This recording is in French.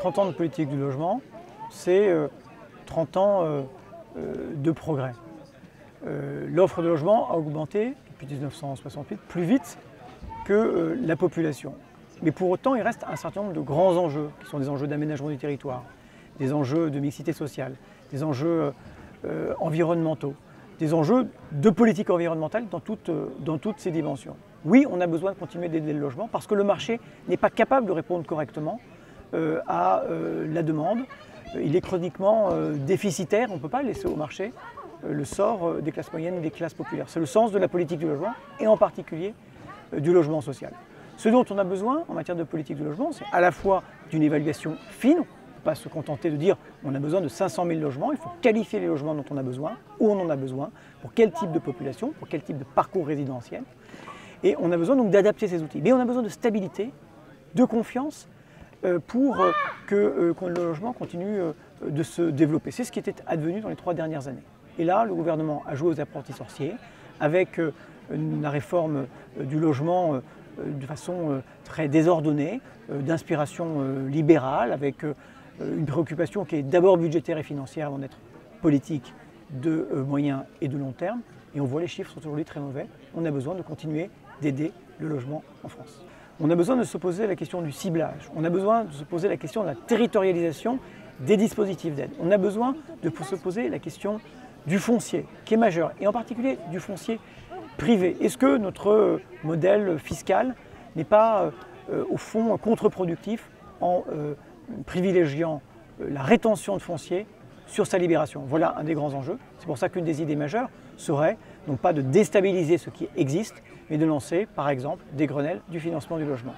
30 ans de politique du logement, c'est 30 ans de progrès. L'offre de logement a augmenté depuis 1968 plus vite que la population. Mais pour autant, il reste un certain nombre de grands enjeux, qui sont des enjeux d'aménagement du territoire, des enjeux de mixité sociale, des enjeux environnementaux, des enjeux de politique environnementale dans toutes ces dimensions. Oui, on a besoin de continuer d'aider le logement parce que le marché n'est pas capable de répondre correctement à la demande. Il est chroniquement déficitaire, on ne peut pas laisser au marché le sort des classes moyennes et des classes populaires. C'est le sens de la politique du logement et en particulier du logement social. Ce dont on a besoin en matière de politique du logement, c'est à la fois d'une évaluation fine. On ne peut pas se contenter de dire on a besoin de 500 000 logements, il faut qualifier les logements dont on a besoin, où on en a besoin, pour quel type de population, pour quel type de parcours résidentiel. Et on a besoin donc d'adapter ces outils. Mais on a besoin de stabilité, de confiance pour que le logement continue de se développer. C'est ce qui était advenu dans les 3 dernières années. Et là, le gouvernement a joué aux apprentis sorciers avec la réforme du logement de façon très désordonnée, d'inspiration libérale, avec une préoccupation qui est d'abord budgétaire et financière avant d'être politique de moyen et de long terme. Et on voit les chiffres sont aujourd'hui très mauvais. On a besoin de continuer d'aider le logement en France. On a besoin de se poser la question du ciblage. On a besoin de se poser la question de la territorialisation des dispositifs d'aide. On a besoin de se poser la question du foncier, qui est majeur, et en particulier du foncier privé. Est-ce que notre modèle fiscal n'est pas, au fond, contre-productif en privilégiant la rétention de foncier sur sa libération? Voilà un des grands enjeux. C'est pour ça qu'une des idées majeures serait, non pas de déstabiliser ce qui existe, mais de lancer, par exemple, des Grenelles du financement du logement.